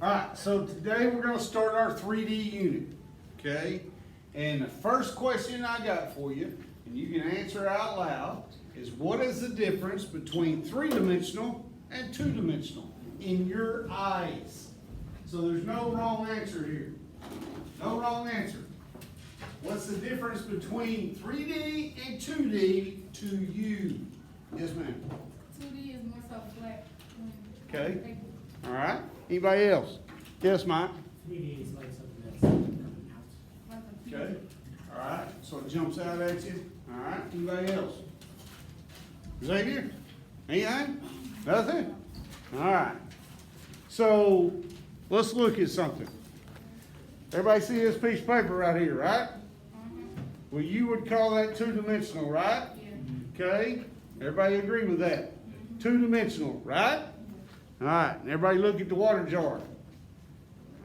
Alright, so today we're going to start our 3D unit, okay? And the first question I got for you, and you can answer out loud, is what is the difference between three-dimensional and two-dimensional in your eyes? So there's no wrong answer here. No wrong answer. What's the difference between 3D and 2D to you? Yes, ma'am. 2D is more so flat. Okay. All right. Anybody else? Yes, Mike. 3D is like something that's coming out. Okay. All right. So it jumps out at you. All right. Anybody else? Xavier? Anything? Nothing? All right. So let's look at something. Everybody see this piece of paper right here, right? Well, you would call that two-dimensional, right? Yeah. Okay. Everybody agree with that? Two-dimensional, right? All right. Everybody look at the water jar.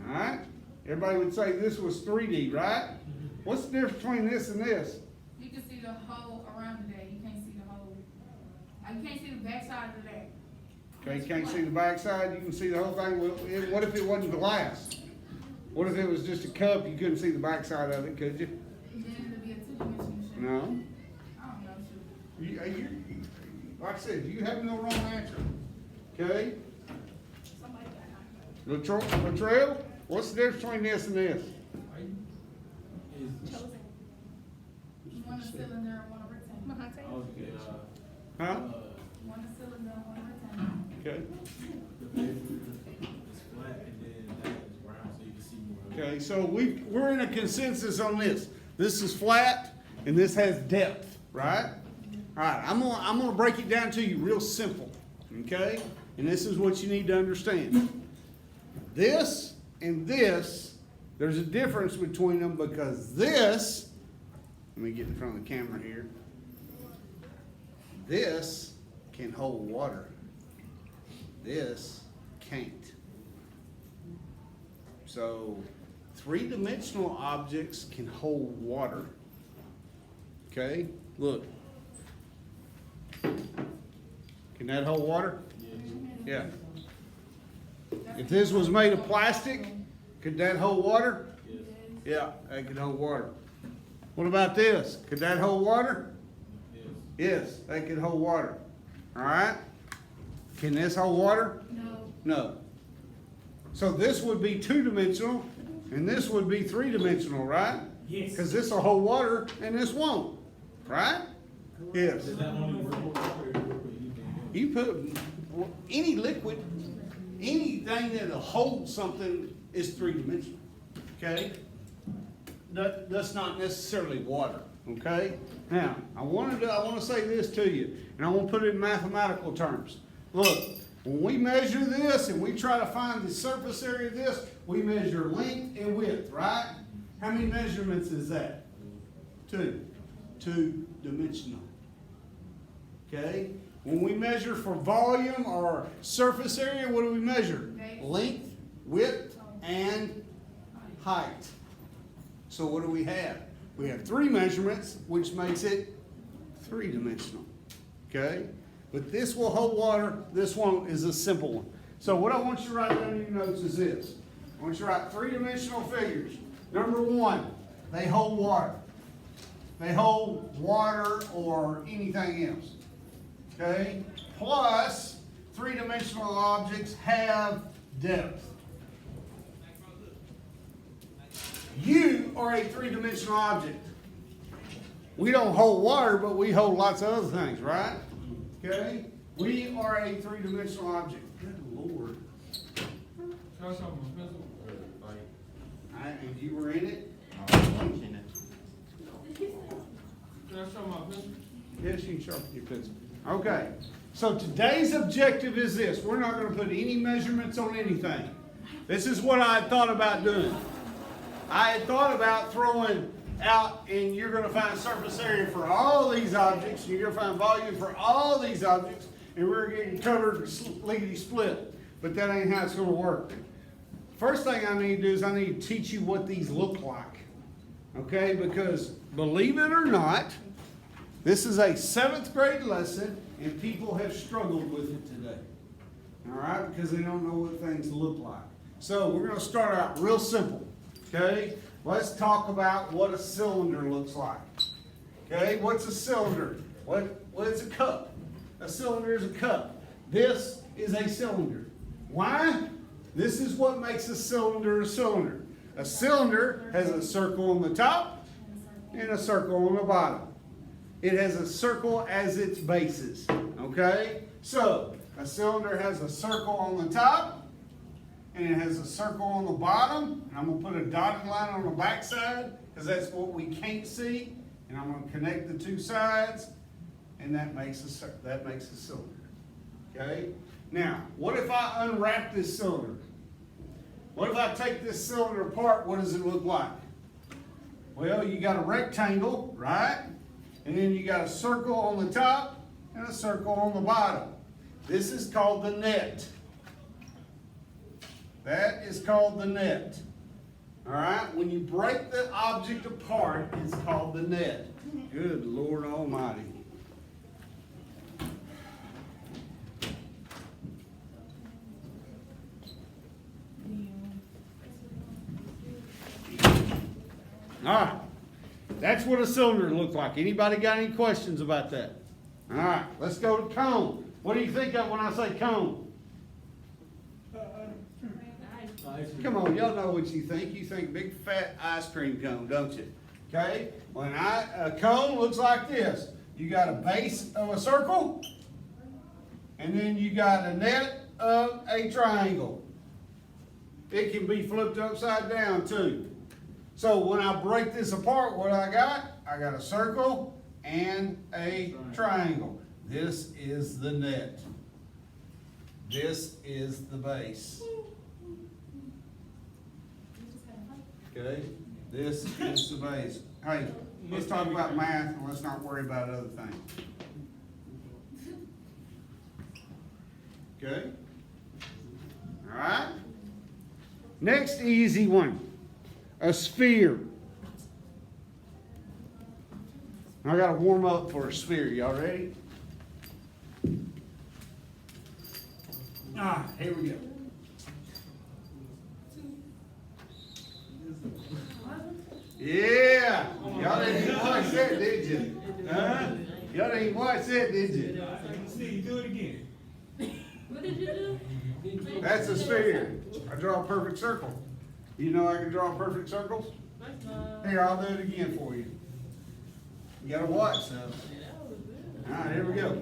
All right. Everybody would say this was 3D, right? What's the difference between this and this? You can see the hole around the day. You can't see the hole. You can't see the back side of the day. Okay, you can't see the backside, you can see the whole thing. Well, what if it wasn't glass? What if it was just a cup, you couldn't see the backside of it, could you? Then it'll be a two-dimensional shape. No. I don't know. Shoot. Like I said, you have no wrong answer. Okay? Somebody got it. Latrell, what's the difference between this and this? Chosen. One a cylinder and one a rectangle. Huh? One a cylinder and one a rectangle. Okay. It's flat and then that is round so you can see more. Okay, so we're in a consensus on this. This is flat and this has depth, right? All right, I'm gonna break it down to you real simple, okay? And this is what you need to understand. This and this, there's a difference between them because this, let me get in front of the camera here. This can hold water. This can't. So, three-dimensional objects can hold water. Okay, look. Can that hold water? Yeah. If this was made of plastic, could that hold water? Yeah, that could hold water. What about this? Could that hold water? Yes, that could hold water. All right? Can this hold water? No. No. So this would be two-dimensional, and this would be three-dimensional, right? Yes. Because this will hold water, and this won't, right? Yes. Does that only work with water or work with anything else? You put any liquid, anything that'll hold something is three-dimensional, okay? That's not necessarily water, okay? Now, I want to say this to you, and I want to put it in mathematical terms. Look, when we measure this and we try to find the surface area of this, we measure length and width, right? How many measurements is that? Two. Two-dimensional. Okay? When we measure for volume or surface area, what do we measure? Length, width, and height. So what do we have? We have three measurements, which makes it three-dimensional. Okay? But this will hold water. This one is a simple one. So what I want you to write down in your notes is this. I want you to write three-dimensional figures. Number one, they hold water. They hold water or anything else. Okay? Plus, three-dimensional objects have depth. You are a three-dimensional object. We don't hold water, but we hold lots of other things, right? Okay? We are a three-dimensional object. Good Lord. Can I show my pencil? And you were in it? Can I show my pencil? Yes, you can sharpen your pencil. Okay. So today's objective is this. We're not going to put any measurements on anything. This is what I had thought about doing. I had thought about throwing out, and you're going to find surface area for all these objects, you're going to find volume for all these objects, and we're getting covered lickety split. But that ain't how it's going to work. First thing I need to do is I need to teach you what these look like. Okay? Because believe it or not, this is a 7th grade lesson, and people have struggled with it today. All right? Because they don't know what things look like. So we're gonna start out real simple, okay? Let's talk about what a cylinder looks like. Okay, what's a cylinder? What is a cup? A cylinder is a cup. This is a cylinder. Why? This is what makes a cylinder a cylinder. A cylinder has a circle on the top and a circle on the bottom. It has a circle as its basis, okay? So, a cylinder has a circle on the top and it has a circle on the bottom. And I'm going to put a dotted line on the back side because that's what we can't see. And I'm going to connect the two sides and that makes a cylinder, okay? Now, what if I unwrap this cylinder? What if I take this cylinder apart? What does it look like? Well, you got a rectangle, right? And then you got a circle on the top and a circle on the bottom. This is called the net. That is called the net. All right? When you break the object apart, it's called the net. Good Lord Almighty. All right, that's what a cylinder looks like. Anybody got any questions about that? All right, let's go to cone. What do you think of when I say cone? Come on, y'all know what you think. You think big fat ice cream cone, don't you? Okay, a cone looks like this. You got a base of a circle, and then you got a net of a triangle. It can be flipped upside down too. So when I break this apart, what I got a circle and a triangle. This is the net. This is the base. Okay, this is the base. Hey, let's talk about math and let's not worry about other things. Okay? All right? Next easy one. A sphere. I got to warm up for a sphere. Y'all ready? Here we go. Yeah. Y'all didn't even watch that, did you? Huh? Y'all didn't even watch that, did you? See, do it again. What did you do? That's a sphere. I draw a perfect circle. You know I can draw perfect circles? Here, I'll do it again for you. You gotta watch, so. All right, here we go.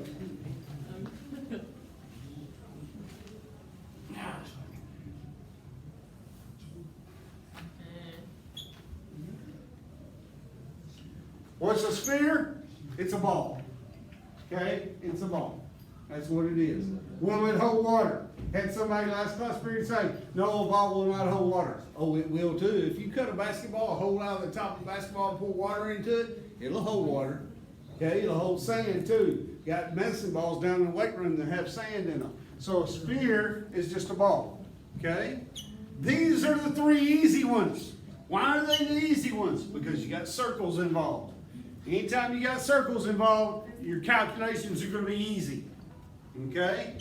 What's a sphere? It's a ball. Okay? It's a ball. That's what it is. Will it hold water? Had somebody last class period say, no, a ball will not hold water. Oh, it will too. If you cut a basketball, a hole out of the top of the basketball and pour water into it, it'll hold water. Okay? It'll hold sand too. Got medicine balls down in the weight room that have sand in them. So a sphere is just a ball. Okay? These are the three easy ones. Why are they the easy ones? Because you got circles involved. Anytime you got circles involved, your calculations are going to be easy. Okay?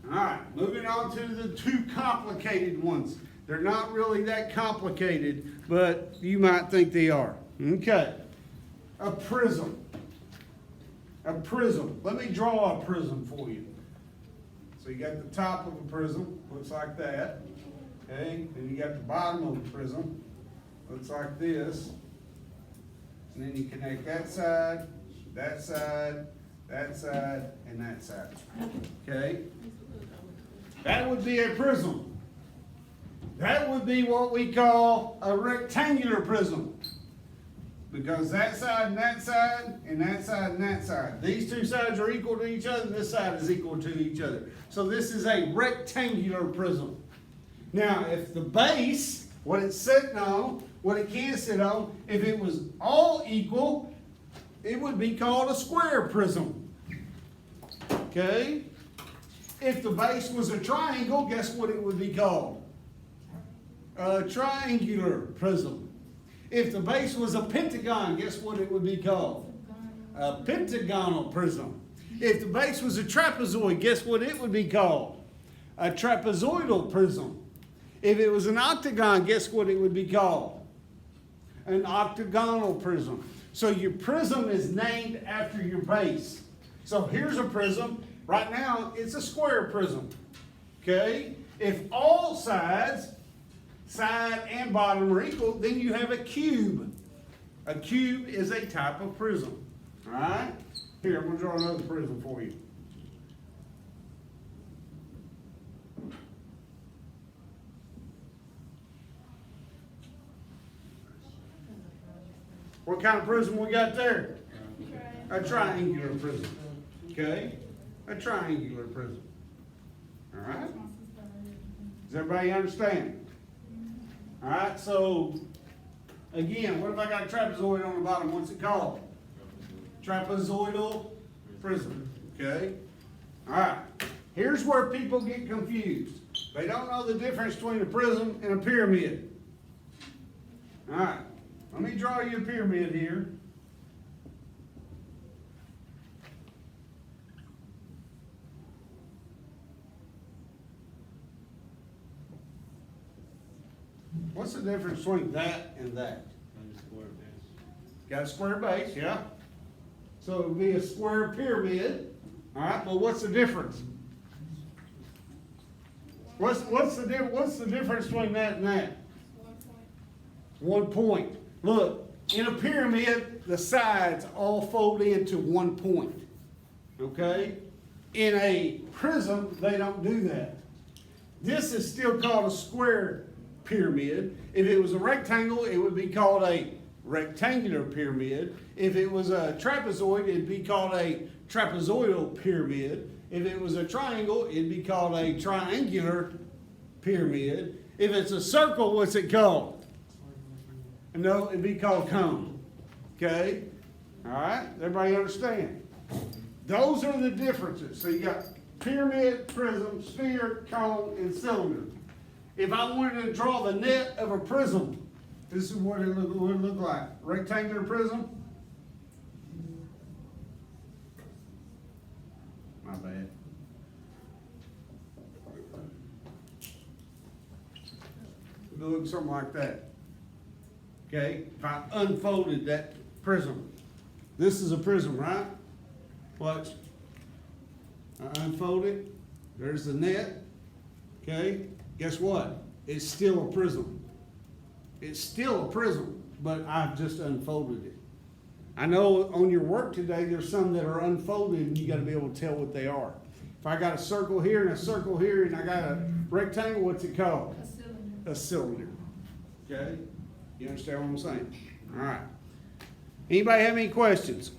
All right, moving on to the two complicated ones. They're not really that complicated, but you might think they are. Okay. A prism. A prism. Let me draw a prism for you. So you got the top of a prism, looks like that. Okay, then you got the bottom of the prism, looks like this. And then you connect that side, that side, that side, and that side. Okay? That would be a prism. That would be what we call a rectangular prism. Because that side and that side, and that side and that side. These two sides are equal to each other, and this side is equal to each other. So this is a rectangular prism. Now, if the base, what it's sitting on, what it can sit on, if it was all equal, it would be called a square prism. Okay? If the base was a triangle, guess what it would be called? A triangular prism. If the base was a pentagon, guess what it would be called? A pentagonal prism. If the base was a trapezoid, guess what it would be called? A trapezoidal prism. If it was an octagon, guess what it would be called? An octagonal prism. So your prism is named after your base. So here's a prism. Right now, it's a square prism. Okay? If all sides, side and bottom, are equal, then you have a cube. A cube is a type of prism. All right? Here, I'm going to draw another prism for you. What kind of prism we got there? A triangular prism. Okay? A triangular prism. All right? Does everybody understand? All right, so again, what if I got a trapezoid on the bottom? What's it called? Trapezoidal prism. Okay? All right. Here's where people get confused. They don't know the difference between a prism and a pyramid. All right. Let me draw you a pyramid here. What's the difference between that and that? Got a square base, yeah. So it would be a square pyramid. All right, but what's the difference? What's the difference between that and that? 1 point. Look, in a pyramid, the sides all fold into 1 point. Okay? In a prism, they don't do that. This is still called a square pyramid. If it was a rectangle, it would be called a rectangular pyramid. If it was a trapezoid, it'd be called a trapezoidal pyramid. If it was a triangle, it'd be called a triangular pyramid. If it's a circle, what's it called? No, it'd be called cone. Okay? All right? Everybody understand? Those are the differences. So you got pyramid, prism, sphere, cone, and cylinder. If I wanted to draw the net of a prism, this is what it would look like. Rectangular prism. My bad. It would look something like that. Okay, if I unfolded that prism. This is a prism, right? Watch. I unfold it. There's the net. Okay, guess what? It's still a prism. It's still a prism, but I've just unfolded it. I know on your work today, there's some that are unfolded and you got to be able to tell what they are. If I got a circle here and a circle here and I got a rectangle, what's it called? A cylinder. A cylinder. Okay? You understand what I'm saying? All right. Anybody have any questions?